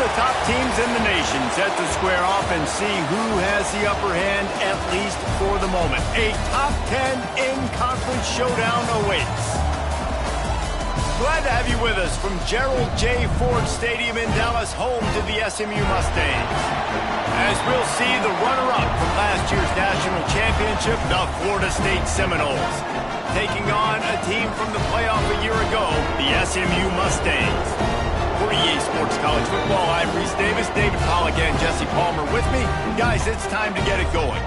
the top teams in the nation set to square off and see who has the upper hand, at least for the moment. A top 10 in-conference showdown awaits. Glad to have you with us from Gerald J. Ford Stadium in Dallas, home to the SMU Mustangs. As we'll see the runner-up from last year's national championship, the Florida State Seminoles, taking on a team from the playoff a year ago, the SMU Mustangs. For EA Sports College Football, I'm Reese Davis, David Pollack, and Jesse Palmer with me. Guys, it's time to get it going.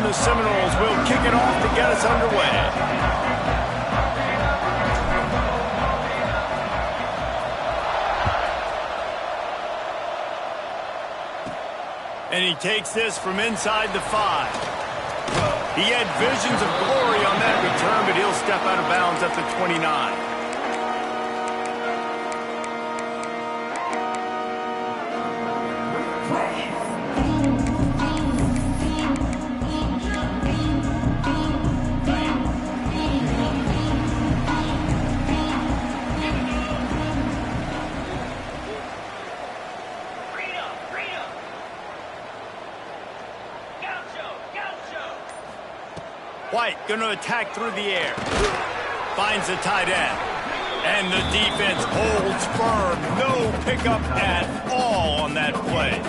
The Seminoles will kick it off to get us underway. And he takes this from inside the 5. He had visions of glory on that return, but he'll step out of bounds at the 29. White going to attack through the air. Finds the tight end. And the defense holds firm. No pickup at all on that play.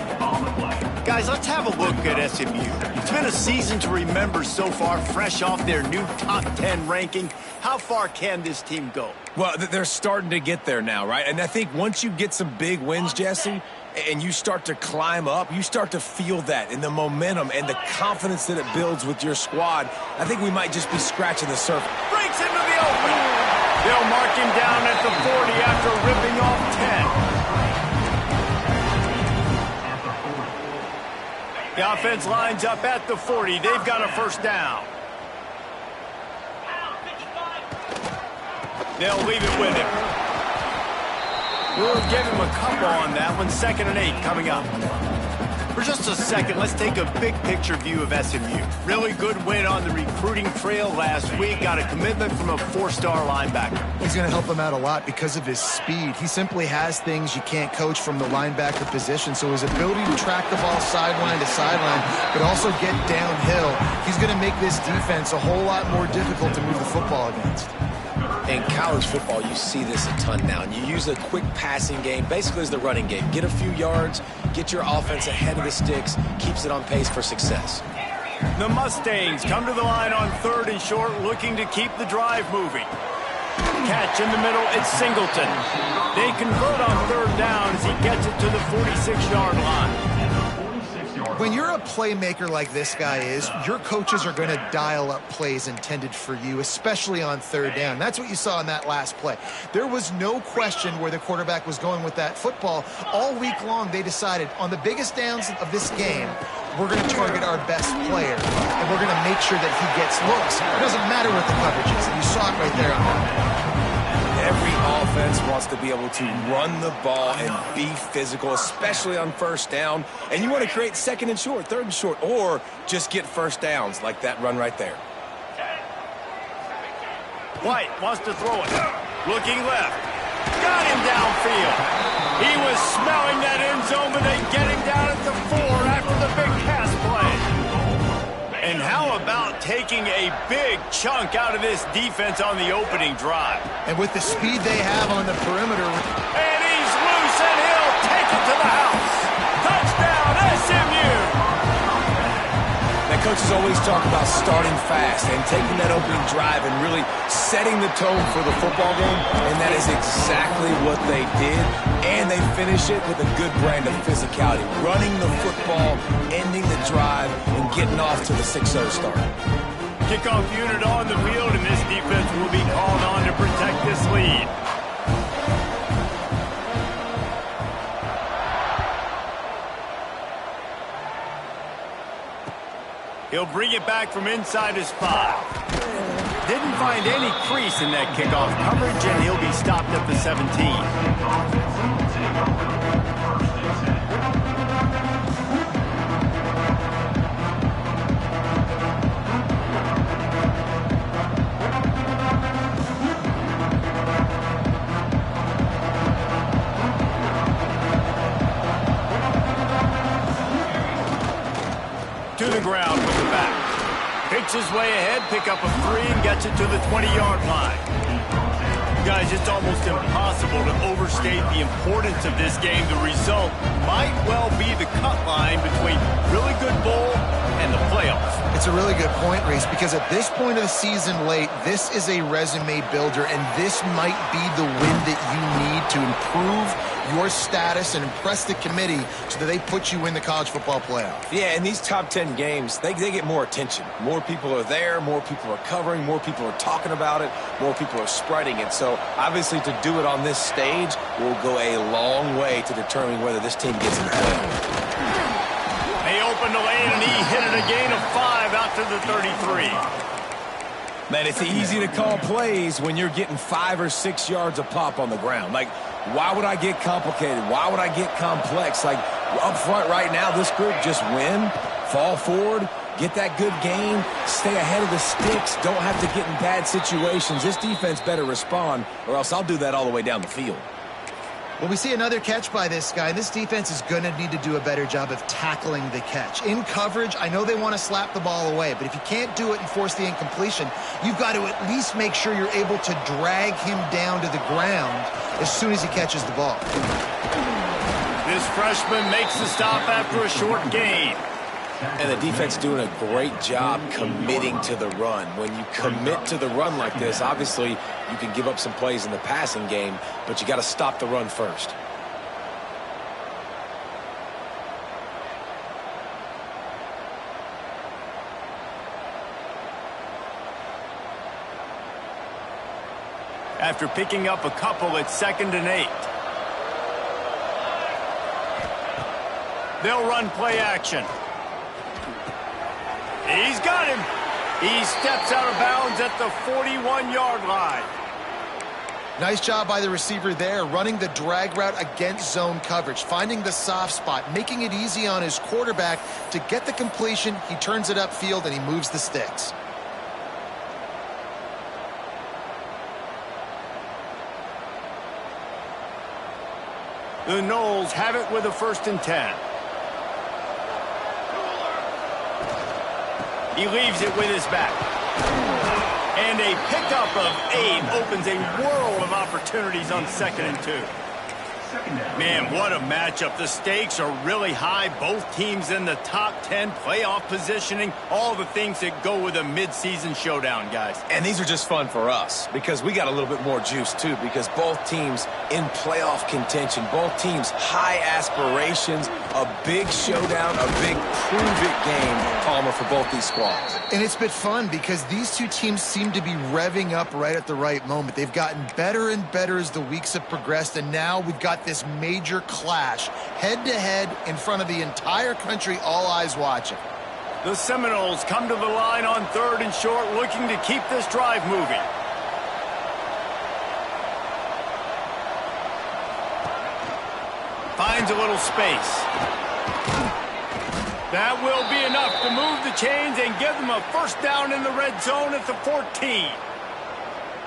Guys, let's have a look at SMU. It's been a season to remember so far, fresh off their new top 10 ranking. How far can this team go? Well, they're starting to get there now, right? And I think once you get some big wins, Jesse, and you start to climb up, you start to feel that and the momentum and the confidence that it builds with your squad. I think we might just be scratching the surface. Breaks into the open. They'll mark him down at the 40 after ripping off 10. The offense lines up at the 40. They've got a first down. They'll leave it with him. We'll give him a couple on that one. 2nd and 8 coming up. For just a second, let's take a big picture view of SMU. Really good win on the recruiting trail last week. Got a commitment from a 4-star linebacker. He's going to help them out a lot because of his speed. He simply has things you can't coach from the linebacker position. So his ability to track the ball sideline to sideline, but also get downhill, he's going to make this defense a whole lot more difficult to move the football against. In college football, you see this a ton now. And you use a quick passing game, basically as the running game. Get a few yards, get your offense ahead of the sticks, keeps it on pace for success. The Mustangs come to the line on 3rd and short, looking to keep the drive moving. Catch in the middle, it's Singleton. They convert on 3rd down as he gets it to the 46-yard line. When you're a playmaker like this guy is, your coaches are going to dial up plays intended for you, especially on 3rd down. That's what you saw in that last play. There was no question where the quarterback was going with that football. All week long, they decided on the biggest downs of this game, we're going to target our best player, and we're going to make sure that he gets looks. It doesn't matter what the coverage is, and you saw it right there on that. Every offense wants to be able to run the ball and be physical, especially on 1st down. And you want to create 2nd and short, 3rd and short, or just get 1st downs like that run right there. White wants to throw it. Looking left. Got him downfield. He was smelling that end zone, but they get him down at the 4 after the big pass play. And how about taking a big chunk out of this defense on the opening drive? And with the speed they have on the perimeter. And he's loose, and he'll take it to the house. Touchdown, SMU! Now, coaches always talk about starting fast and taking that opening drive and really setting the tone for the football game, and that is exactly what they did. And they finish it with a good brand of physicality, running the football, ending the drive, and getting off to the 6-0 start. Kickoff unit on the field, and this defense will be called on to protect this lead. He'll bring it back from inside his 5. Didn't find any crease in that kickoff coverage, and he'll be stopped at the 17. To the ground with the back. Picks his way ahead, pick up a 3, and gets it to the 20-yard line. Guys, it's almost impossible to overstate the importance of this game. The result might well be the cut line between really good bowl and the playoffs. It's a really good point, Reese, because at this point of the season late, this is a resume builder, and this might be the win that you need to improve your status and impress the committee so that they put you in the college football playoff. Yeah, in these top 10 games, they get more attention. More people are there, more people are covering, more people are talking about it, more people are spreading it. So, obviously, to do it on this stage will go a long way to determining whether this team gets in the playoff. They opened the lane, and he hit it a gain of 5 out to the 33. Man, it's easy to call plays when you're getting 5 or 6 yards a pop on the ground. Like, why would I get complicated? Why would I get complex? Like, up front right now, this group just win, fall forward, get that good gain, stay ahead of the sticks, don't have to get in bad situations. This defense better respond, or else I'll do that all the way down the field. Well, we see another catch by this guy. This defense is going to need to do a better job of tackling the catch. In coverage, I know they want to slap the ball away, but if you can't do it and force the incompletion, you've got to at least make sure you're able to drag him down to the ground as soon as he catches the ball. This freshman makes the stop after a short gain. And the defense doing a great job committing to the run. When you commit to the run like this, obviously you can give up some plays in the passing game, but you got to stop the run first. After picking up a couple, it's 2nd and 8. They'll run play action. He's got him. He steps out of bounds at the 41-yard line. Nice job by the receiver there, running the drag route against zone coverage, finding the soft spot, making it easy on his quarterback to get the completion. He turns it upfield, and he moves the sticks. The Noles have it with a 1st and 10. He leaves it with his back. And a pickup of 8 opens a world of opportunities on 2nd and 2. Man, what a matchup. The stakes are really high. Both teams in the top 10, playoff positioning, all the things that go with a midseason showdown, guys. And these are just fun for us because we got a little bit more juice, too, because both teams in playoff contention, both teams high aspirations, a big showdown, a big prove-it game, Palmer, for both these squads. And it's been fun because these two teams seem to be revving up right at the right moment. They've gotten better and better as the weeks have progressed, and now we've got this major clash head-to-head in front of the entire country, all eyes watching. The Seminoles come to the line on 3rd and short, looking to keep this drive moving. Finds a little space. That will be enough to move the chains and give them a 1st down in the red zone at the 14.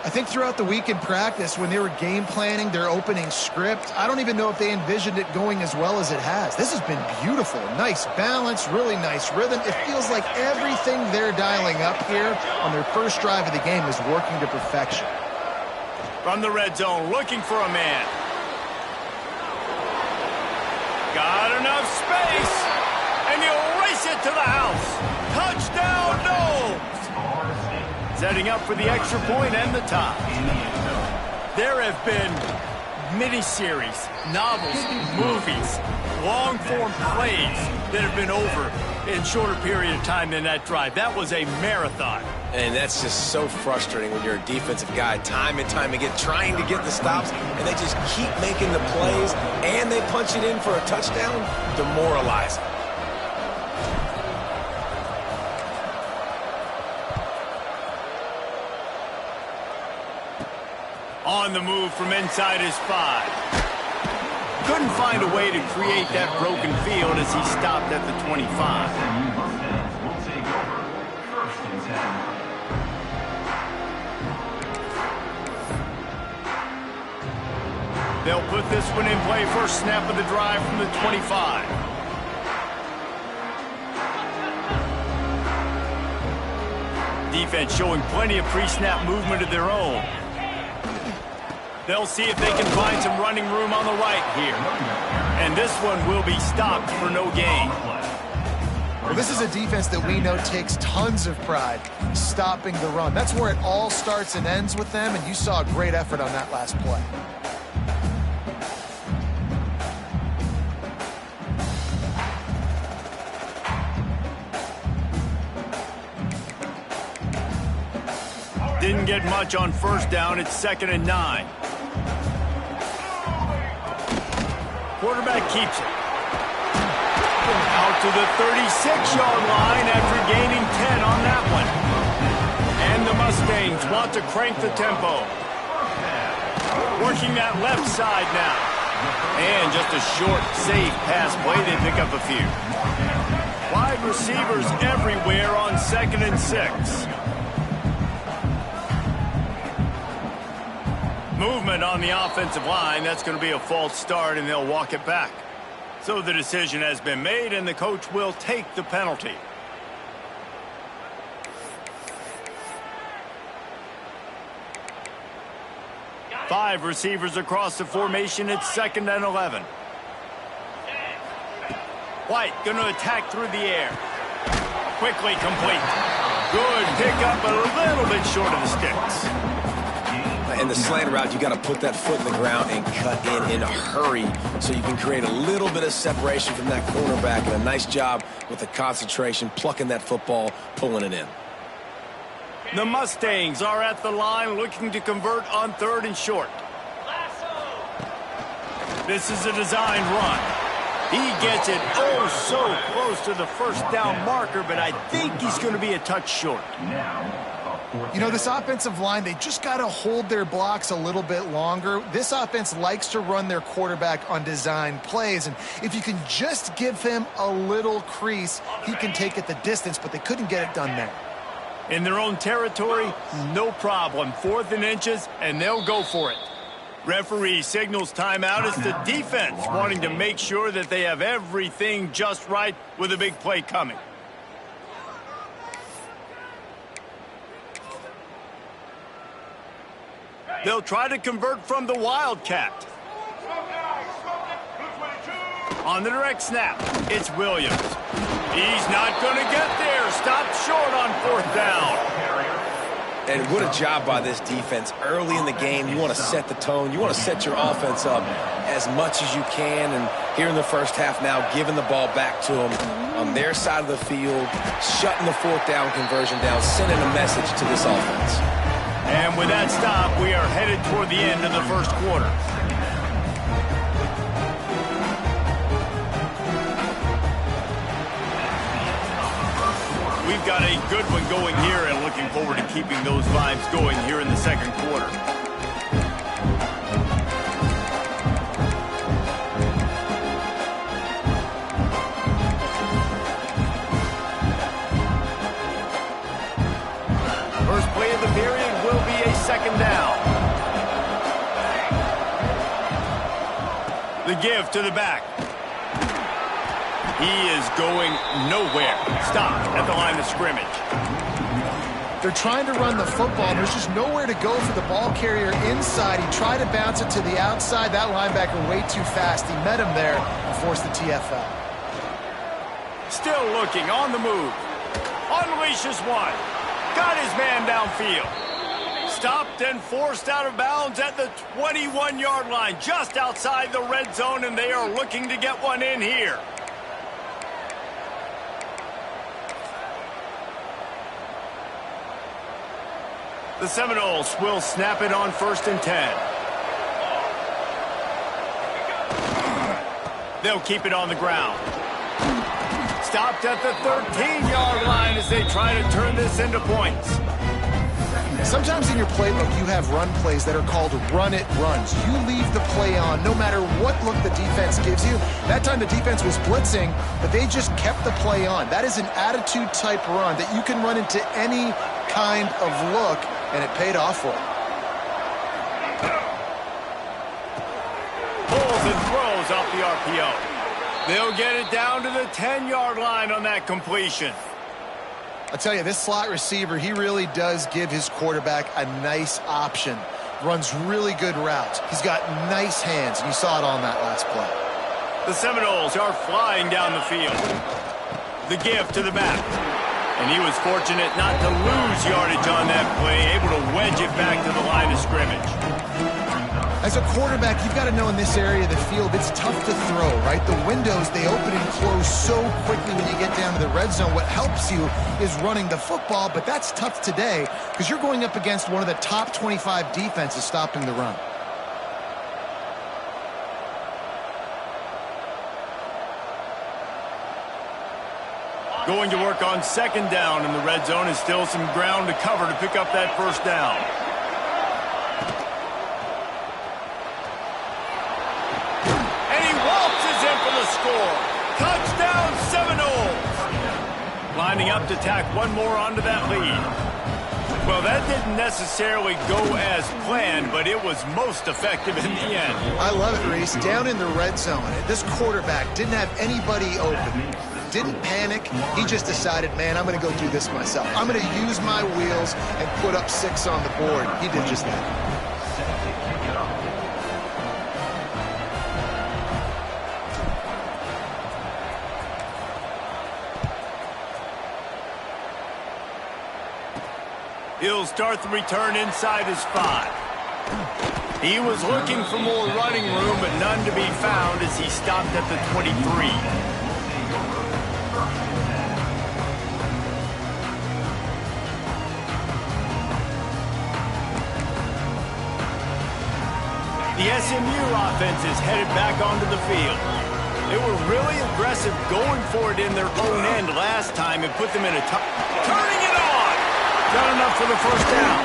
I think throughout the week in practice, when they were game planning their opening script, I don't even know if they envisioned it going as well as it has. This has been beautiful. Nice balance, really nice rhythm. It feels like everything they're dialing up here on their first drive of the game is working to perfection. From the red zone, looking for a man. Got enough space, and he'll race it to the house. Touchdown, Noles! Setting up for the extra point and the tie. There have been miniseries, novels, movies, long-form plays that have been over in shorter period of time than that drive. That was a marathon. And that's just so frustrating when you're a defensive guy, time and time again, trying to get the stops, and they just keep making the plays, and they punch it in for a touchdown. Demoralizing. On the move from inside his 5. Couldn't find a way to create that broken field as he stopped at the 25. They'll put this one in play. First snap of the drive from the 25. Defense showing plenty of pre-snap movement of their own. They'll see if they can find some running room on the right here. And this one will be stopped for no gain. Well, this is a defense that we know takes tons of pride stopping the run. That's where it all starts and ends with them, and you saw a great effort on that last play. Didn't get much on first down. It's 2nd and 9. Quarterback keeps it. Out to the 36-yard line after gaining 10 on that one. And the Mustangs want to crank the tempo. Working that left side now. And just a short, safe pass play. They pick up a few. Wide receivers everywhere on 2nd and 6. Movement on the offensive line. That's going to be a false start, and they'll walk it back. So the decision has been made, and the coach will take the penalty. Five receivers across the formation. It's 2nd and 11. White going to attack through the air. Quickly complete. Good pickup, but a little bit short of the sticks. In the slant route, you got to put that foot in the ground and cut in a hurry so you can create a little bit of separation from that cornerback. And a nice job with the concentration, plucking that football, pulling it in. The Mustangs are at the line looking to convert on 3rd and short. This is a designed run. He gets it oh so close to the first down marker, but I think he's going to be a touch short. You know, this offensive line, they just got to hold their blocks a little bit longer. This offense likes to run their quarterback on design plays, and if you can just give him a little crease, he can take it the distance, but they couldn't get it done there. In their own territory, no problem. 4th and inches, and they'll go for it. Referee signals timeout. It's the defense wanting to make sure that they have everything just right with a big play coming. They'll try to convert from the Wildcat. On the direct snap, it's Williams. He's not going to get there. Stopped short on 4th down. And what a job by this defense. Early in the game, you want to set the tone. You want to set your offense up as much as you can. And here in the first half now, giving the ball back to them on their side of the field, shutting the 4th down conversion down, sending a message to this offense. And with that stop, we are headed toward the end of the first quarter. We've got a good one going here and looking forward to keeping those vibes going here in the second quarter. First play of the period will be a 2nd down. The give to the back. He is going nowhere. Stopped at the line of scrimmage. They're trying to run the football, and there's just nowhere to go for the ball carrier inside. He tried to bounce it to the outside. That linebacker way too fast. He met him there and forced the TFL. Still looking on the move. Unleashes one. Got his man downfield. Stopped and forced out of bounds at the 21-yard line, just outside the red zone, and they are looking to get one in here. The Seminoles will snap it on 1st and 10. They'll keep it on the ground. Stopped at the 13-yard line as they try to turn this into points. Sometimes in your playbook, you have run plays that are called run-it runs. You leave the play on no matter what look the defense gives you. That time the defense was blitzing, but they just kept the play on. That is an attitude-type run that you can run into any kind of look, and it paid off for them. Pulls and throws off the RPO. They'll get it down to the 10-yard line on that completion. I tell you, this slot receiver, he really does give his quarterback a nice option. Runs really good routes. He's got nice hands, and you saw it on that last play. The Seminoles are flying down the field. The give to the back. And he was fortunate not to lose yardage on that play, able to wedge it back to the line of scrimmage. As a quarterback, you've got to know in this area of the field, it's tough to throw, right? The windows, they open and close so quickly when you get down to the red zone. What helps you is running the football, but that's tough today because you're going up against one of the top 25 defenses stopping the run. Going to work on second down in the red zone, and still some ground to cover to pick up that first down. Score. Touchdown Seminoles. Lining up to tack one more onto that lead. Well, that didn't necessarily go as planned, but it was most effective in the end. I love it, Reese. Down in the red zone, this quarterback didn't have anybody open. Didn't panic. He just decided, man, I'm going to go do this myself. I'm going to use my wheels and put up 6 on the board. He did just that. He'll start the return inside his 5. He was looking for more running room, but none to be found as he stopped at the 23. The SMU offense is headed back onto the field. They were really aggressive going for it in their own end last time and put them in a turning it on. Not enough for the first down.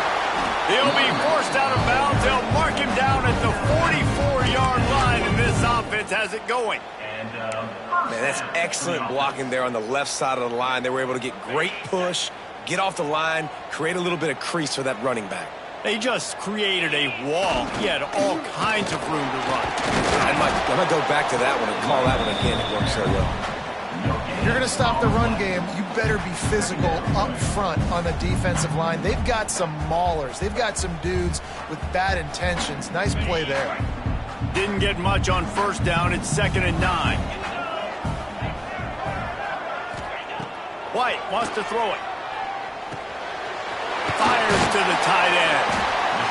He'll be forced out of bounds. They'll mark him down at the 44-yard line, and this offense has it going. Man, that's excellent blocking there on the left side of the line. They were able to get great push, get off the line, create a little bit of crease for that running back. They just created a wall. He had all kinds of room to run. I might go back to that one and call that one again. It worked so well. If you're going to stop the run game, you better be physical up front on the defensive line. They've got some maulers. They've got some dudes with bad intentions. Nice play there. Didn't get much on first down. It's 2nd and 9. White wants to throw it. Fires to the tight end.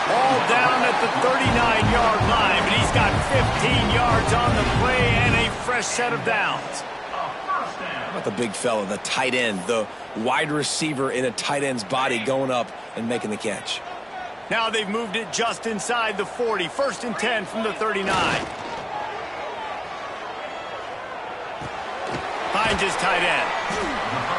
All down at the 39-yard line, but he's got 15 yards on the play and a fresh set of downs. How about the big fella, the tight end, the wide receiver in a tight end's body going up and making the catch? Now they've moved it just inside the 40. 1st and 10 from the 39. Finds his tight end.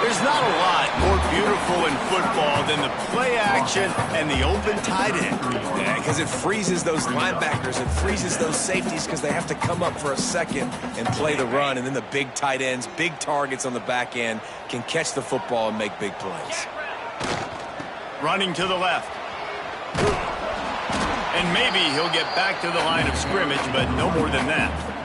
There's not a lot more beautiful in football than the play action and the open tight end. Yeah, because it freezes those linebackers. It freezes those safeties because they have to come up for a second and play the run. And then the big tight ends, big targets on the back end, can catch the football and make big plays. Running to the left. And maybe he'll get back to the line of scrimmage, but no more than that.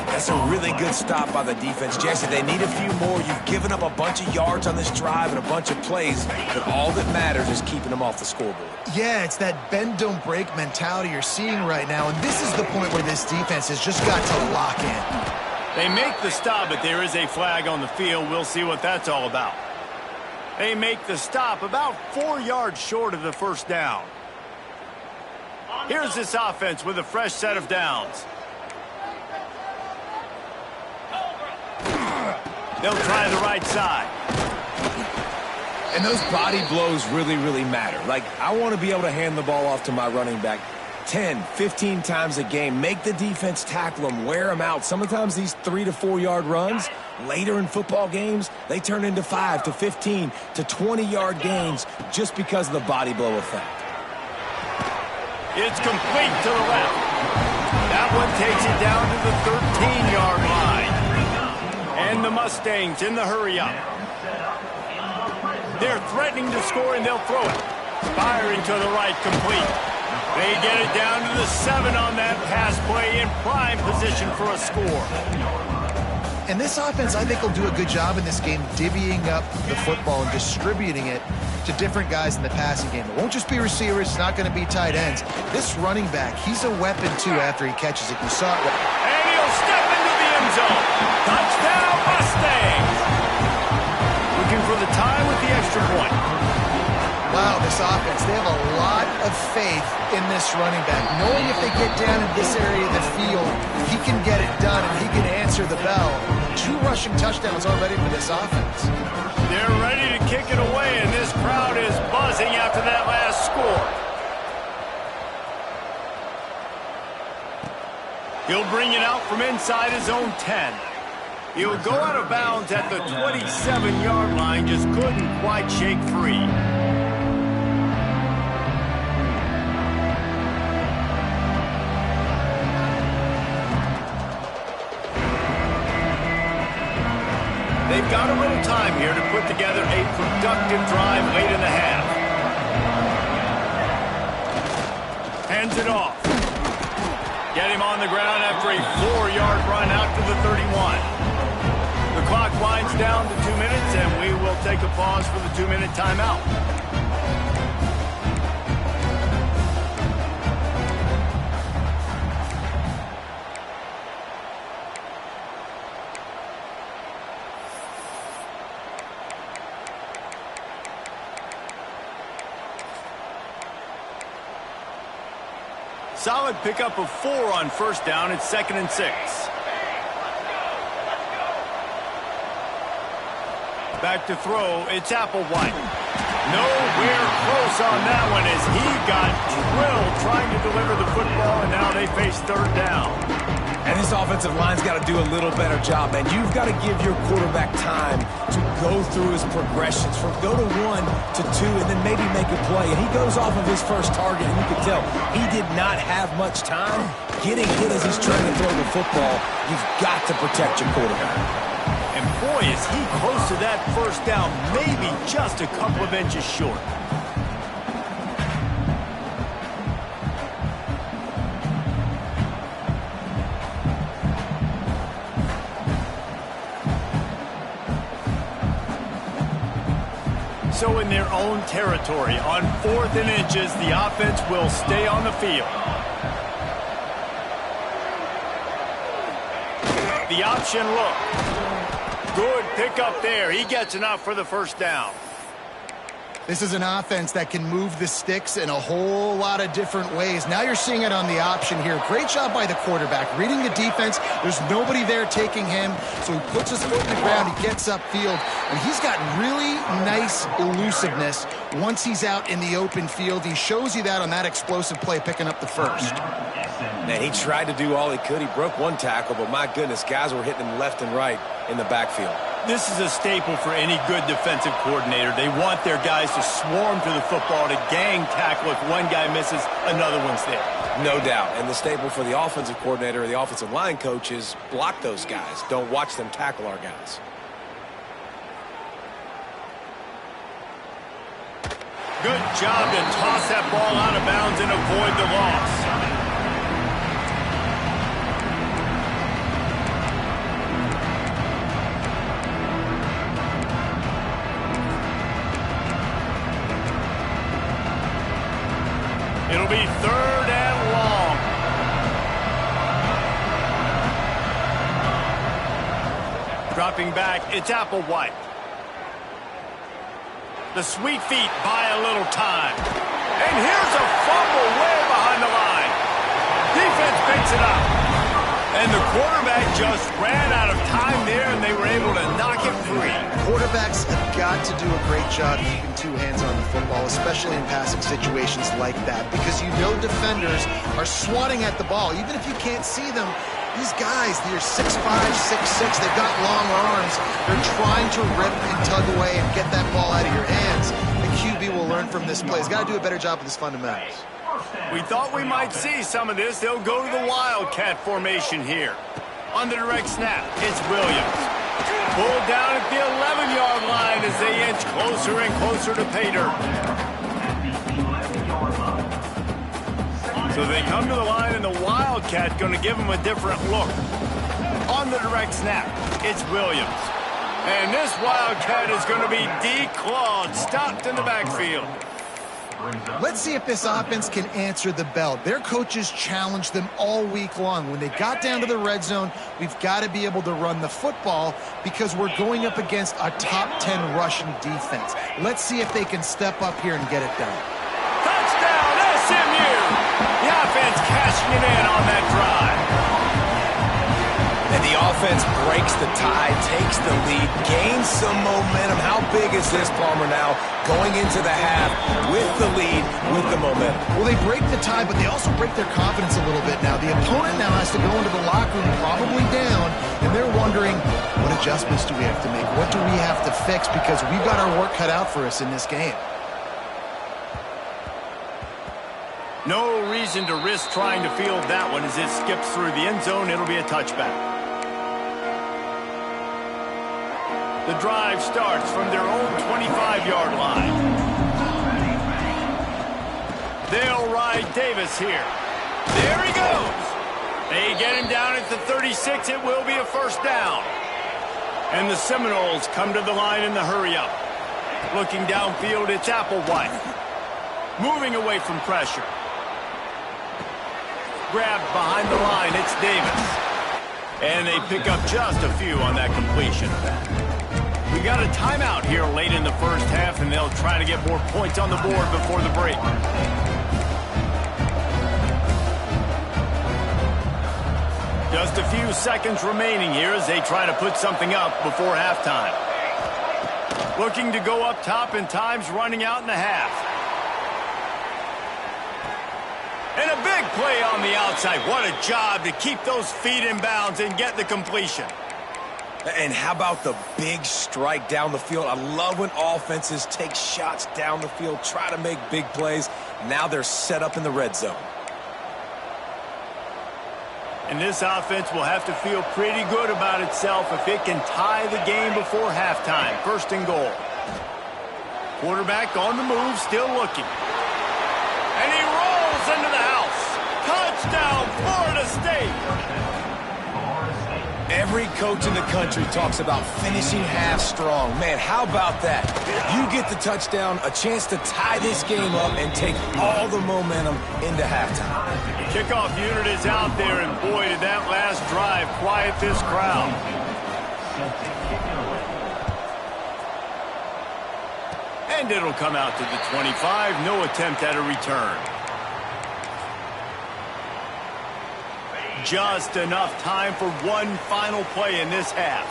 That's a really good stop by the defense. Jesse, they need a few more. You've given up a bunch of yards on this drive and a bunch of plays, but all that matters is keeping them off the scoreboard. Yeah, it's that bend, don't break mentality you're seeing right now, and this is the point where this defense has just got to lock in. They make the stop, but there is a flag on the field. We'll see what that's all about. They make the stop about 4 yards short of the first down. Here's this offense with a fresh set of downs. They'll try the right side. And those body blows really, really matter. Like, I want to be able to hand the ball off to my running back 10, 15 times a game. Make the defense tackle them, wear them out. Sometimes these 3 to 4 yard runs, later in football games, they turn into 5 to 15 to 20 yard gains just because of the body blow effect. It's complete to the left. That one takes it down to the 13-yard line. And the Mustangs in the hurry-up. They're threatening to score, and they'll throw it. Firing to the right, complete. They get it down to the 7 on that pass play, in prime position for a score. And this offense, I think, will do a good job in this game divvying up the football and distributing it to different guys in the passing game. It won't just be receivers. It's not going to be tight ends. This running back, he's a weapon, too, after he catches it. You saw it. And he'll step into the end zone. Touchdown, Mustangs! Looking for the tie with the extra point. Wow, this offense, they have a lot of faith in this running back. Knowing if they get down in this area of the field, he can get it done and he can answer the bell. 2 rushing touchdowns already for this offense. They're ready to kick it away, and this crowd is buzzing after that last score. He'll bring it out from inside his own 10. He'll go out of bounds at the 27-yard line, just couldn't quite shake free. They've got a little time here to put together a productive drive late in the half. Hands it off. Get him on the ground after a 4-yard run out to the 31. The clock winds down to 2 minutes, and we will take a pause for the 2-minute timeout. Solid pickup of 4 on first down. It's 2nd and 6. Back to throw. It's Applewhite. Nowhere close on that one as he got drilled trying to deliver the football, and now they face 3rd down. And this offensive line's got to do a little better job, man. You've got to give your quarterback time to go through his progressions from go to 1 to 2 and then maybe make a play. And he goes off of his first target, and you can tell he did not have much time getting hit as he's trying to throw the football. You've got to protect your quarterback. And boy, is he close to that first down, maybe just a couple of inches short. So in their own territory, on 4th and inches, the offense will stay on the field. The option look. Good pickup there. He gets enough for the first down. This is an offense that can move the sticks in a whole lot of different ways. Now you're seeing it on the option here. Great job by the quarterback. Reading the defense, there's nobody there taking him, so he puts his foot in the ground, he gets upfield, and he's got really nice elusiveness once he's out in the open field. He shows you that on that explosive play, picking up the first. Man, he tried to do all he could. He broke 1 tackle, but my goodness, guys were hitting him left and right in the backfield. This is a staple for any good defensive coordinator. They want their guys to swarm to the football, to gang tackle. If one guy misses, another one's there. No doubt. And the staple for the offensive coordinator or the offensive line coach is block those guys. Don't watch them tackle our guys. Good job to toss that ball out of bounds and avoid the loss. It'll be 3rd and long. Dropping back, it's Applewhite. The sweet feet buy a little time. And here's a fumble way behind the line. Defense picks it up. And the quarterback just ran out of time there, and they were able to knock it free. Quarterbacks have got to do a great job keeping two hands on the football, especially in passing situations like that, because you know defenders are swatting at the ball. Even if you can't see them, these guys, they're 6'5", 6'6", they've got long arms. They're trying to rip and tug away and get that ball out of your hands. The QB will learn from this play. He's got to do a better job with his fundamentals. We thought we might see some of this. They'll go to the Wildcat formation here. On the direct snap, it's Williams. Pulled down at the 11-yard line as they inch closer and closer to pay dirt. So they come to the line, and the Wildcat going to give them a different look. On the direct snap, it's Williams. And this Wildcat is going to be declawed, stopped in the backfield. Let's see if this offense can answer the bell. Their coaches challenged them all week long. When they got down to the red zone, we've got to be able to run the football because we're going up against a top 10 rushing defense. Let's see if they can step up here and get it done. Touchdown, SMU! The offense cashing it in on that drive. And the offense breaks the tie, takes the lead, gains some momentum. How big is this, Palmer, now going into the half with the lead, with the momentum? Well, they break the tie, but they also break their confidence a little bit now. The opponent now has to go into the locker room probably down, and they're wondering, what adjustments do we have to make? What do we have to fix? Because we've got our work cut out for us in this game. No reason to risk trying to field that one as it skips through the end zone. It'll be a touchback. The drive starts from their own 25-yard line. They'll ride Davis here. There he goes. They get him down at the 36. It will be a first down. And the Seminoles come to the line in the hurry-up. Looking downfield, it's Applewhite. Moving away from pressure. Grabbed behind the line, it's Davis. And they pick up just a few on that completion. We got a timeout here late in the first half, and they'll try to get more points on the board before the break. Just a few seconds remaining here as they try to put something up before halftime. Looking to go up top, and time's running out in the half. And a big play on the outside. What a job to keep those feet in bounds and get the completion. And how about the big strike down the field? I love when offenses take shots down the field, try to make big plays. Now they're set up in the red zone. And this offense will have to feel pretty good about itself if it can tie the game before halftime. First and goal. Quarterback on the move, still looking. And he rolls into the house. Touchdown, Florida State. Every coach in the country talks about finishing half strong. Man, how about that? You get the touchdown, a chance to tie this game up and take all the momentum into halftime. Kickoff unit is out there, and boy, did that last drive quiet this crowd. And it'll come out to the 25. No attempt at a return. Just enough time for one final play in this half.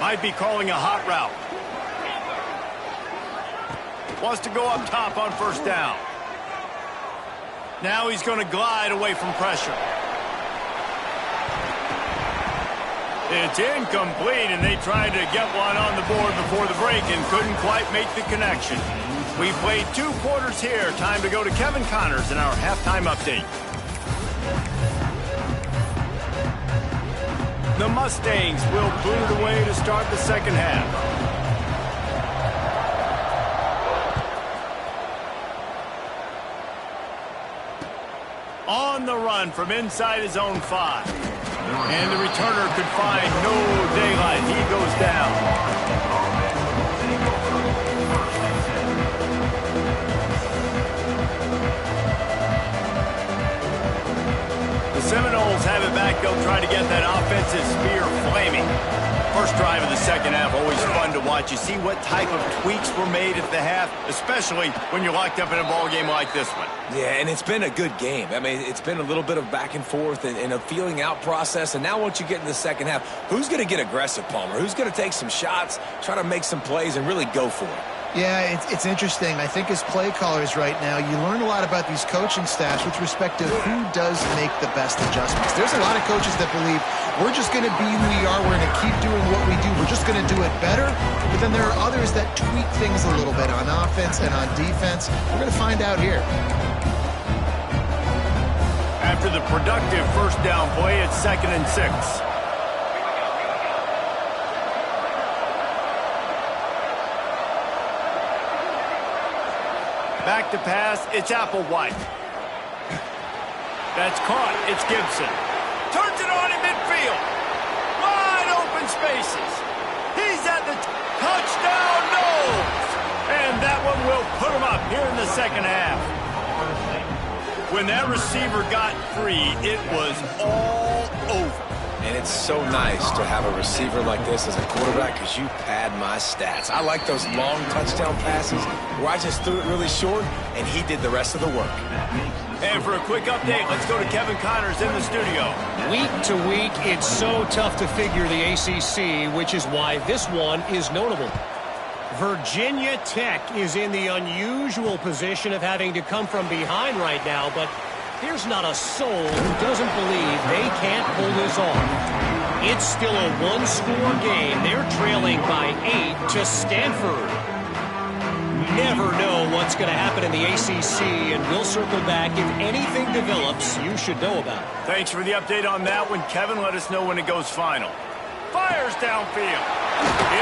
Might be calling a hot route. Wants to go up top on first down. Now he's going to glide away from pressure. It's incomplete, and they tried to get one on the board before the break and couldn't quite make the connection. We played 2 quarters here. Time to go to Kevin Connors in our halftime update. The Mustangs will clear the way to start the second half. On the run from inside his own 5. And the returner could find no daylight. He goes down. The Seminoles have it back. They'll try to get that offensive spear flaming. First drive of the second half, always fun to watch. You see what type of tweaks were made at the half, especially when you're locked up in a ball game like this one. Yeah, and it's been a good game. I mean, it's been a little bit of back and forth and a feeling out process. And now once you get in the second half, who's going to get aggressive, Palmer? Who's going to take some shots, try to make some plays, and really go for it? Yeah, it's interesting. I think as play callers right now, you learn a lot about these coaching staffs with respect to who does make the best adjustments. There's a lot of coaches that believe we're just going to be who we are. We're going to keep doing what we do. We're just going to do it better. But then there are others that tweak things a little bit on offense and on defense. We're going to find out here. After the productive first down play, it's 2nd and 6. Back to pass, it's Applewhite. That's caught, it's Gibson. Turns it on in midfield. Wide open spaces. He's at the touchdown nose. And that one will put him up here in the second half. When that receiver got free, it was all over. And it's so nice to have a receiver like this as a quarterback because you pad my stats. I like those long touchdown passes where I just threw it really short and he did the rest of the work. And for a quick update, let's go to Kevin Connors in the studio. Week to week, it's so tough to figure the ACC, which is why this one is notable. Virginia Tech is in the unusual position of having to come from behind right now, but there's not a soul who doesn't believe they can't pull this off. It's still a one-score game. They're trailing by 8 to Stanford. Never know what's going to happen in the ACC, and we'll circle back if anything develops you should know about. Thanks for the update on that one, Kevin. Let us know when it goes final. Fires downfield.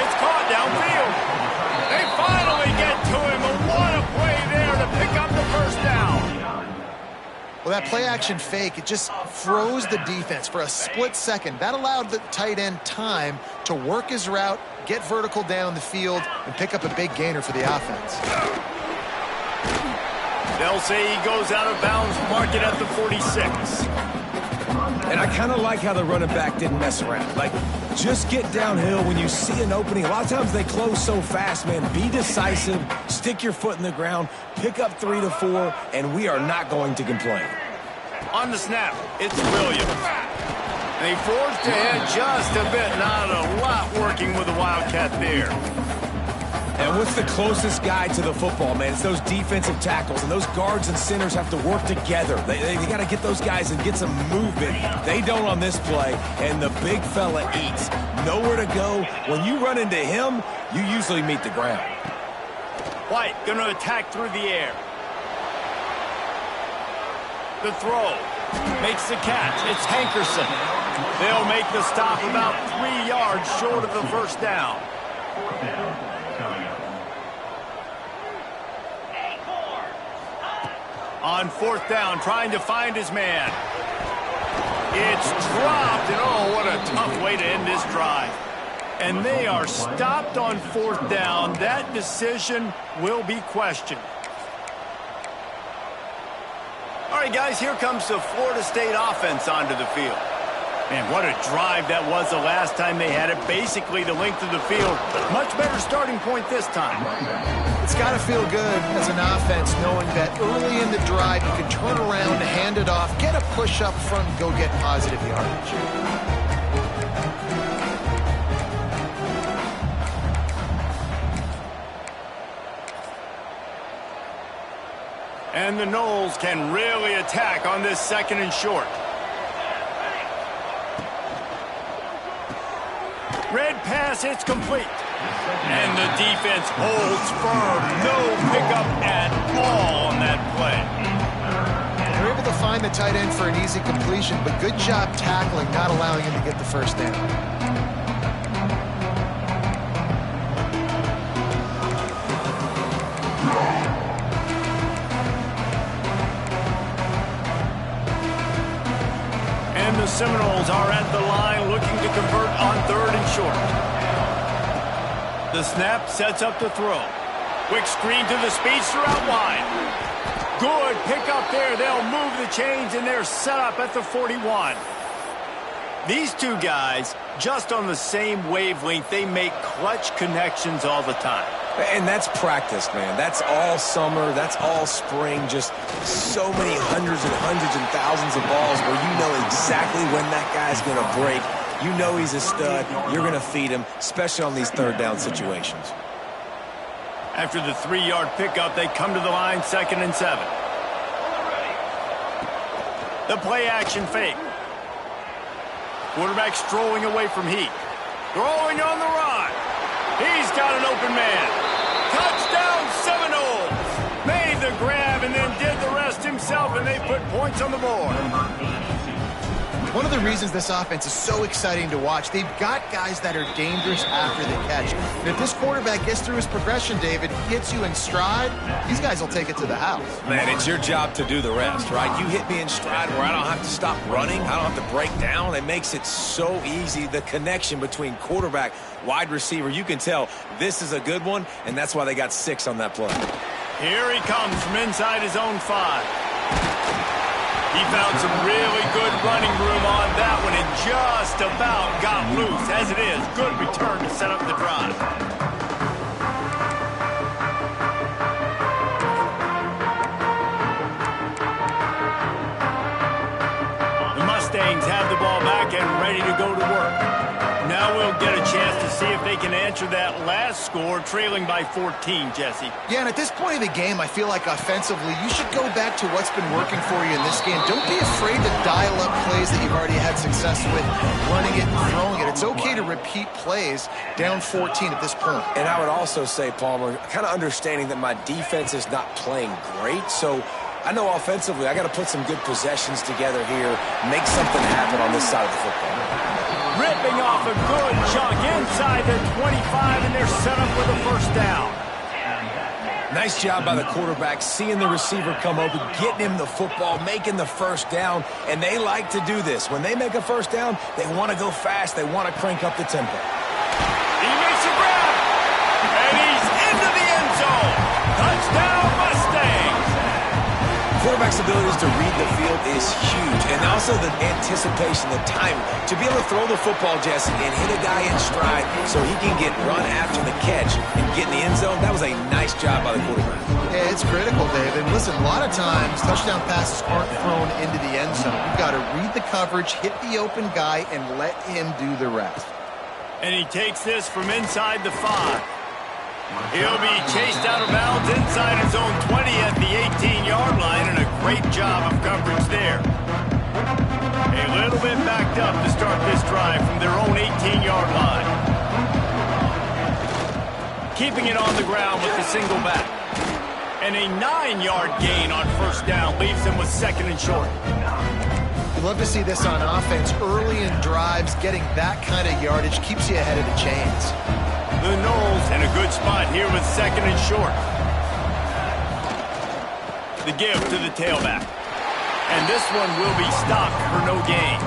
It's caught downfield. They finally get to him, and what a play there to pick up the first down. Well, that play-action fake, it just froze the defense for a split second. That allowed the tight end time to work his route, get vertical down the field, and pick up a big gainer for the offense. They'll say he goes out of bounds, mark it at the 46. And I kind of like how the running back didn't mess around. Like, just get downhill when you see an opening. A lot of times they close so fast, man. Be decisive, stick your foot in the ground, pick up 3 to 4, and we are not going to complain. On the snap, it's Williams. They forced ahead just a bit, not a lot working with the Wildcat there. And what's the closest guy to the football, man? It's those defensive tackles, and those guards and centers have to work together. They got to get those guys and get some movement. They don't on this play, and the big fella eats. Nowhere to go. When you run into him, you usually meet the ground. White going to attack through the air. The throw makes the catch. It's Hankerson. They'll make the stop about 3 yards short of the first down. On fourth down, trying to find his man. It's dropped, and oh, what a tough way to end this drive. And they are stopped on fourth down. That decision will be questioned. All right, guys, here comes the Florida State offense onto the field. Man, what a drive that was the last time they had it. Basically the length of the field. Much better starting point this time. It's got to feel good as an offense knowing that early in the drive you can turn around, hand it off, get a push up front, and go get positive yardage. And the Noles can really attack on this 2nd and short. Red pass, it's complete. And the defense holds firm. No pickup at all on that play. They're able to find the tight end for an easy completion, but good job tackling, not allowing him to get the first down. And the Seminoles are at the line looking to convert on 3rd and short. The snap sets up the throw. Quick screen to the speedster out wide. Good pick up there. They'll move the chains, and they're set up at the 41. These two guys, just on the same wavelength, they make clutch connections all the time. And that's practice, man. That's all summer. That's all spring. Just so many hundreds and thousands of balls where you know exactly when that guy's going to break. You know he's a stud. You're going to feed him, especially on these third down situations. After the 3-yard pickup, they come to the line, 2nd and 7. The play action fake. Quarterback strolling away from Heat. Throwing on the run. He's got an open man. Touchdown Seminoles. Made the grab and then did the rest himself, and they put points on the board. One of the reasons this offense is so exciting to watch, they've got guys that are dangerous after the catch. And if this quarterback gets through his progression, David, gets you in stride, these guys will take it to the house. Man, it's your job to do the rest, right? You hit me in stride where I don't have to stop running. I don't have to break down. It makes it so easy, the connection between quarterback, wide receiver. You can tell this is a good one, and that's why they got 6 on that play. Here he comes from inside his own 5. He found some really good running room on that one and just about got loose. As it is, good return to set up the drive. The Mustangs have the ball back and ready to go to work. Now we'll get a chance to see if they can answer that last score, trailing by 14, Jesse. Yeah, and at this point of the game, I feel like offensively, you should go back to what's been working for you in this game. Don't be afraid to dial up plays that you've already had success with, running it and throwing it. It's okay to repeat plays down 14 at this point. And I would also say, Palmer, kind of understanding that my defense is not playing great, so I know offensively I got to put some good possessions together here, make something happen on this side of the football. Ripping off a good chunk inside their 25, and they're set up with a first down. Nice job by the quarterback, seeing the receiver come open, getting him the football, making the first down, and they like to do this. When they make a first down, they want to go fast. They want to crank up the tempo. He makes a grab, and he's into the end zone. Touchdown, Mustangs. Quarterback's abilities to read the field is huge, and also the anticipation, the time to be able to throw the football, Jesse, and hit a guy in stride so he can get run after the catch and get in the end zone. That was a nice job by the quarterback. Yeah, it's critical, David. Listen, a lot of times touchdown passes aren't thrown into the end zone. You've got to read the coverage, hit the open guy, and let him do the rest. And he takes this from inside the 5. He'll be chased out of bounds inside his own 20 at the 18-yard line, and a great job of coverage there. A little bit backed up to start this drive from their own 18-yard line. Keeping it on the ground with the single back. And a 9-yard gain on first down leaves them with 2nd and short. You'd love to see this on offense. Early in drives, getting that kind of yardage keeps you ahead of the chains. The Noles in a good spot here with 2nd and short. The give to the tailback. And this one will be stopped for no gain.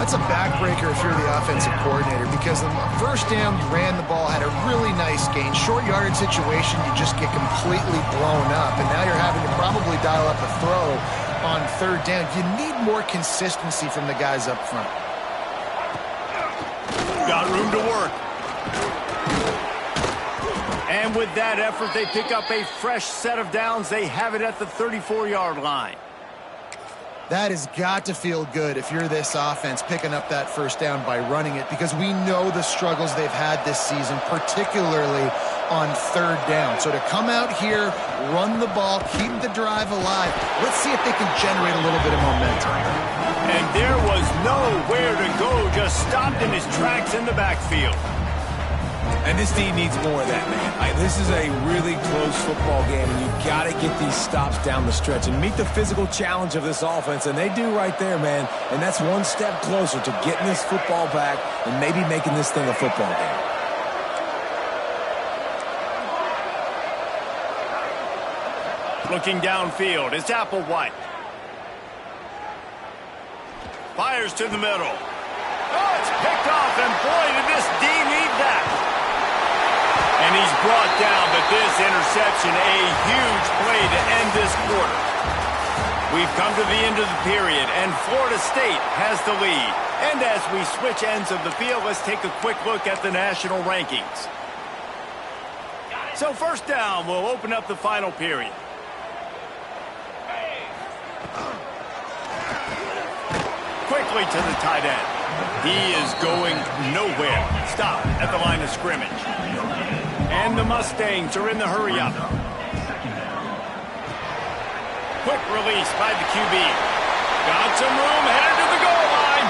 That's a backbreaker if you're the offensive coordinator, because the first down, you ran the ball, had a really nice gain. Short yardage situation, you just get completely blown up, and now you're having to probably dial up a throw on 3rd down. You need more consistency from the guys up front. Got room to work. And with that effort, they pick up a fresh set of downs. They have it at the 34-yard line. That has got to feel good if you're this offense, picking up that first down by running it, because we know the struggles they've had this season, particularly on 3rd down. So to come out here, run the ball, keep the drive alive, let's see if they can generate a little bit of momentum. And there was nowhere to go, just stopped in his tracks in the backfield. And this team needs more of that, man. This is a really close football game, and you've got to get these stops down the stretch and meet the physical challenge of this offense, and they do right there, man. And that's one step closer to getting this football back and maybe making this thing a football game. Looking downfield, it's Applewhite. Fires to the middle. Oh, it's picked off, and boy, did this D need that. And he's brought down, but this interception, a huge play to end this quarter. We've come to the end of the period, and Florida State has the lead. And as we switch ends of the field, let's take a quick look at the national rankings. So first down, we'll open up the final period. Quickly to the tight end. He is going nowhere. Stop at the line of scrimmage. And the Mustangs are in the hurry-up. Quick release by the QB. Got some room, headed to the goal line.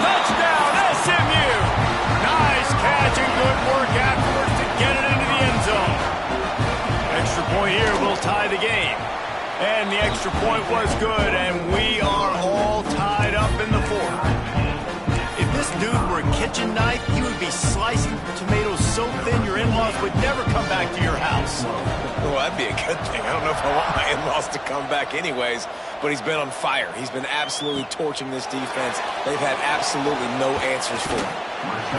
Touchdown, SMU. Nice catch and good work afterwards to get it into the end zone. Extra point here will tie the game. And the extra point was good, and we are all tied up in the fourth. If this dude were a kitchen knife, he would be slicing tomatoes so thin your in-laws would never come back to your house. Well, that'd be a good thing. I don't know if I want my in-laws to come back anyways, but he's been on fire. He's been absolutely torching this defense. They've had absolutely no answers for him.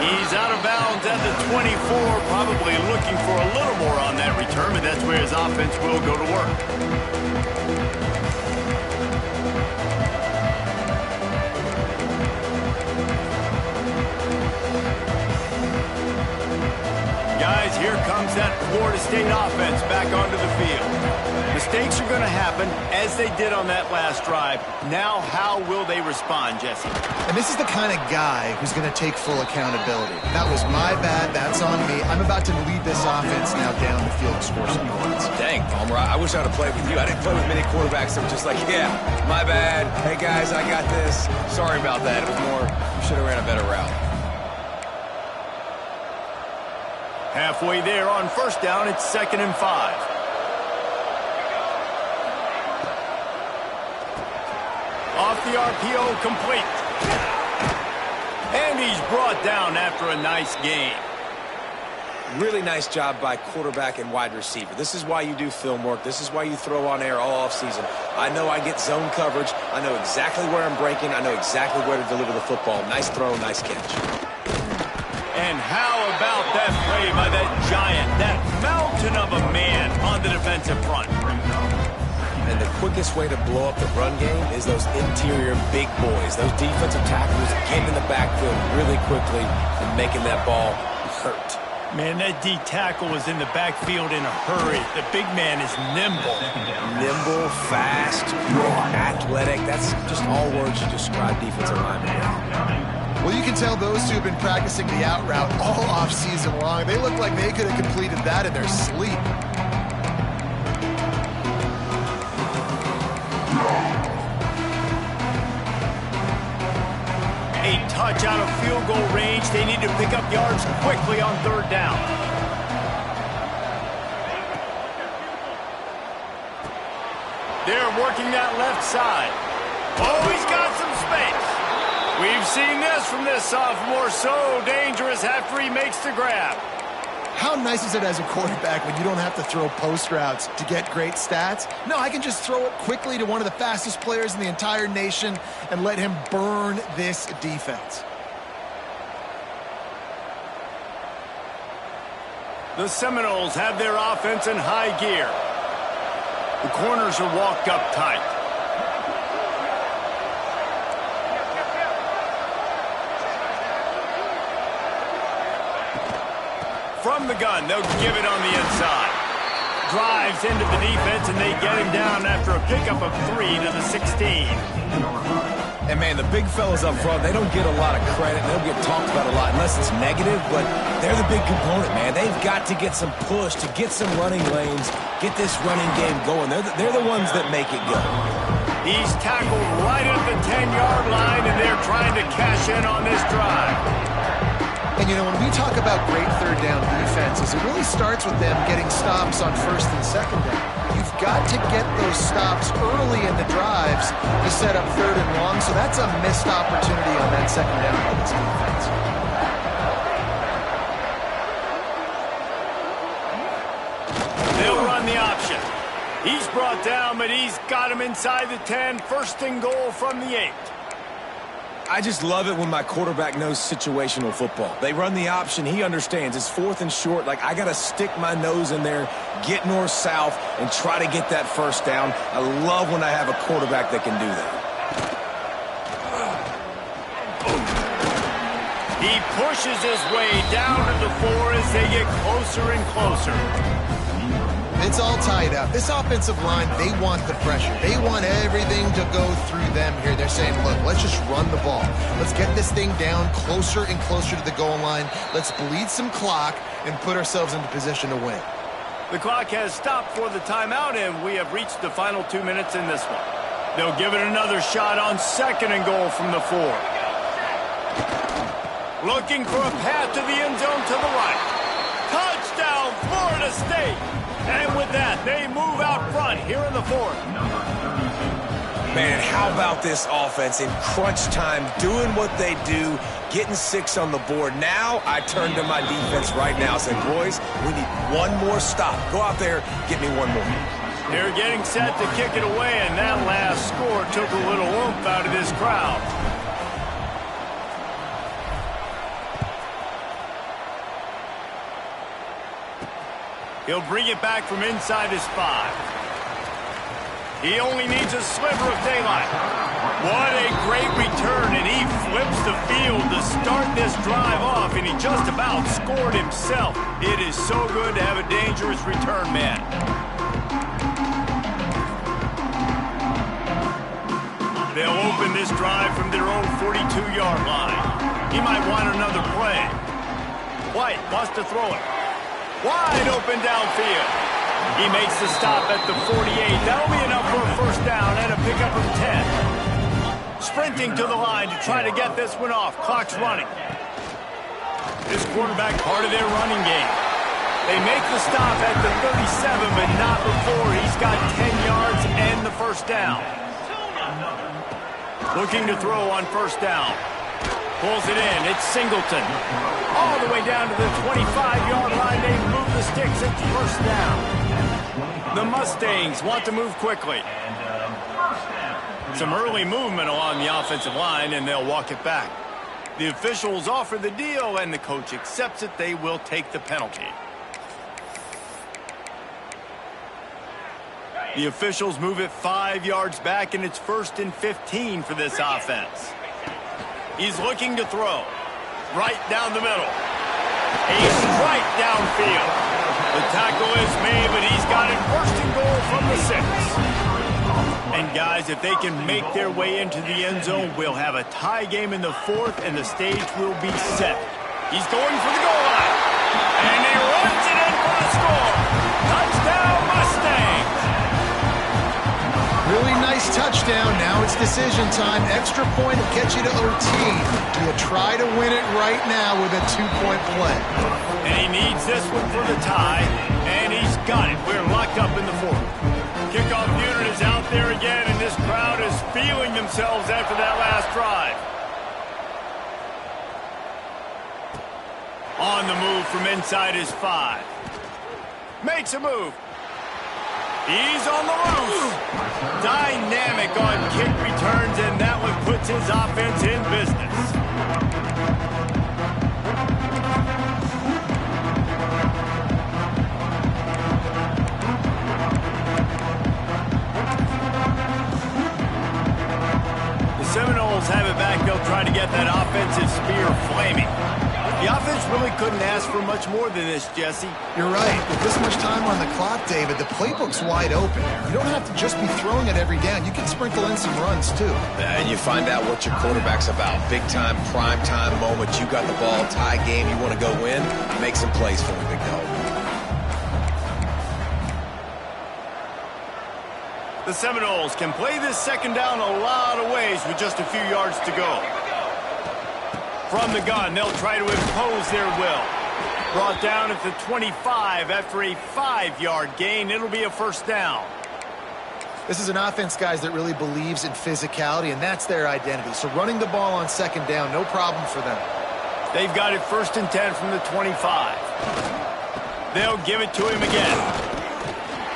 He's out of bounds at the 24, probably looking for a little more on that return, but that's where his offense will go to work. Guys, here comes that Florida State offense back onto the field. Mistakes are going to happen, as they did on that last drive. Now, how will they respond, Jesse? And this is the kind of guy who's going to take full accountability. That was my bad. That's on me. I'm about to lead this offense now down the field and score some points. Dang, Palmer, I wish I would have played with you. I didn't play with many quarterbacks that were just like, yeah, my bad. Hey, guys, I got this. Sorry about that. It was more, you should have ran a better route. Halfway there on first down, it's 2nd and 5. Off the RPO, complete. And he's brought down after a nice gain. Really nice job by quarterback and wide receiver. This is why you do film work. This is why you throw on air all offseason. I know I get zone coverage. I know exactly where I'm breaking. I know exactly where to deliver the football. Nice throw, nice catch. And how about that play by that giant, that mountain of a man on the defensive front? And the quickest way to blow up the run game is those interior big boys, those defensive tackles getting in the backfield really quickly and making that ball hurt. Man, that D tackle was in the backfield in a hurry. The big man is nimble. Nimble, fast, athletic. That's just all words you describe defensive linemen with. Well, you can tell those two have been practicing the out route all off-season long. They look like they could have completed that in their sleep. A touch out of field goal range. They need to pick up yards quickly on 3rd down. They're working that left side. Oh, he's got some space. We've seen this from this sophomore, so dangerous after he makes the grab. How nice is it as a quarterback when you don't have to throw post routes to get great stats? No, I can just throw it quickly to one of the fastest players in the entire nation and let him burn this defense. The Seminoles have their offense in high gear. The corners are walked up tight. From the gun, they'll give it on the inside. Drives into the defense, and they get him down after a pickup of 3 to the 16. And, man, the big fellas up front, they don't get a lot of credit. They don't get talked about a lot unless it's negative, but they're the big component, man. They've got to get some push, to get some running lanes, get this running game going. They're the ones that make it go. He's tackled right at the 10-yard line, and they're trying to cash in on this drive. And, you know, when we talk about great 3rd down defenses, it really starts with them getting stops on 1st and 2nd down. You've got to get those stops early in the drives to set up 3rd and long, so that's a missed opportunity on that 2nd down by this defense. They'll run the option. He's brought down, but he's got him inside the 10. 1st and goal from the 8. I just love it when my quarterback knows situational football. They run the option. He understands. It's 4th and short. Like, I got to stick my nose in there, get north-south, and try to get that first down. I love when I have a quarterback that can do that. He pushes his way down to the 4 as they get closer and closer. It's all tied up. This offensive line, they want the pressure. They want everything to go through them here. They're saying, look, let's just run the ball. Let's get this thing down closer and closer to the goal line. Let's bleed some clock and put ourselves into position to win. The clock has stopped for the timeout, and we have reached the final 2 minutes in this one. They'll give it another shot on 2nd and goal from the 4. Looking for a path to the end zone to the right. Touchdown, Florida State! And with that, they move out front here in the 4th. Man, how about this offense in crunch time, doing what they do, getting 6 on the board. Now I turn to my defense right now and say, boys, we need one more stop. Go out there, get me one more. They're getting set to kick it away, and that last score took a little oomph out of this crowd. He'll bring it back from inside his 5. He only needs a sliver of daylight. What a great return, and he flips the field to start this drive off, and he just about scored himself. It is so good to have a dangerous return man. They'll open this drive from their own 42-yard line. He might want another play. White wants to throw it. Wide open downfield. He makes the stop at the 48. That'll be enough for a first down and a pickup of 10. Sprinting to the line to try to get this one off. Clock's running. This quarterback part of their running game. They make the stop at the 37, but not before he's got 10 yards and the first down. Looking to throw on first down. Pulls it in. It's Singleton. All the way down to the 25-yard line. They move the sticks at first down. The Mustangs want to move quickly. Some early movement along the offensive line, and they'll walk it back. The officials offer the deal, and the coach accepts it. They will take the penalty. The officials move it 5 yards back, and it's 1st and 15 for this offense. He's looking to throw. Right down the middle. A strike downfield. The tackle is made, but he's got it 1st and goal from the 6. And guys, if they can make their way into the end zone, we'll have a tie game in the 4th, and the stage will be set. He's going for the goal line. And he runs it in for the score. Touchdown, Mustangs! Really nice touchdown. Now it's decision time. Extra point will get you to OT. Do you try to win it right now with a 2-point play? And he needs this one for the tie, and he's got it. We're locked up in the 4th. Kickoff unit is out there again, and this crowd is feeling themselves after that last drive. On the move from inside his 5. Makes a move. He's on the loose. Dynamic on kick returns, and that one puts his offense in business. The Seminoles have it back. They'll try to get that offensive spear flaming. The offense really couldn't ask for much more than this, Jesse. You're right. With this much time on the clock, David, the playbook's wide open. You don't have to just be throwing it every down. You can sprinkle in some runs, too. And you find out what your quarterback's about. Big time, prime time moment. You got the ball, tie game, you want to go win. Make some plays for me, big dog. The Seminoles can play this 2nd down a lot of ways with just a few yards to go. From the gun, they'll try to impose their will. Brought down at the 25 after a 5-yard gain. It'll be a first down. This is an offense, guys, that really believes in physicality, and that's their identity. So running the ball on 2nd down, no problem for them. They've got it 1st and 10 from the 25. They'll give it to him again.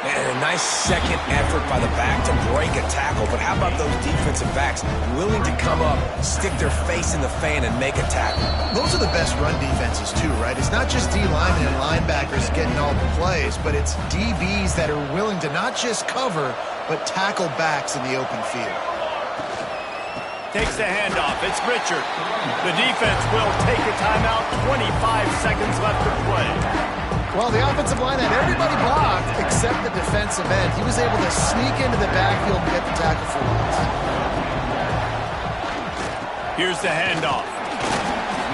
And a nice second effort by the back to break a tackle. But how about those defensive backs willing to come up, stick their face in the fan, and make a tackle? Those are the best run defenses, too, right? It's not just D linemen and linebackers getting all the plays, but it's DBs that are willing to not just cover, but tackle backs in the open field. Takes the handoff. It's Richard. The defense will take a timeout. 25 seconds left to play. Well, the offensive line had everybody blocked except the defensive end. He was able to sneak into the backfield and get the tackle for once. Here's the handoff.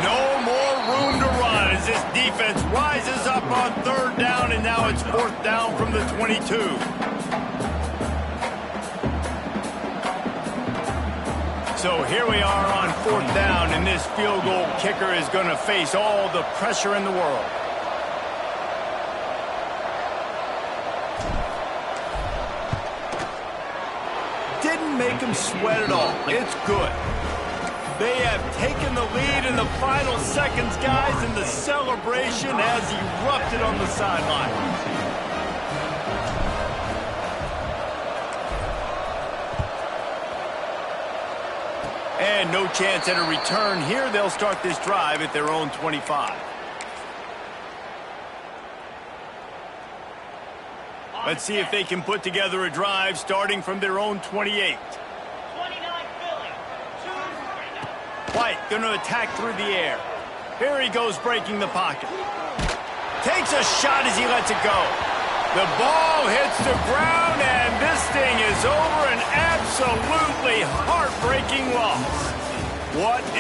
No more room to run as this defense rises up on third down, and now it's fourth down from the 22. So here we are on fourth down, and this field goal kicker is going to face all the pressure in the world. Didn't make him sweat at all. It's good. They have taken the lead in the final seconds, guys, and the celebration has erupted on the sideline. And no chance at a return here. They'll start this drive at their own 25. Let's see if they can put together a drive starting from their own 28. White going to attack through the air. Here he goes breaking the pocket. Takes a shot as he lets it go. The ball hits the ground, and this thing is over. An absolutely heartbreaking loss. What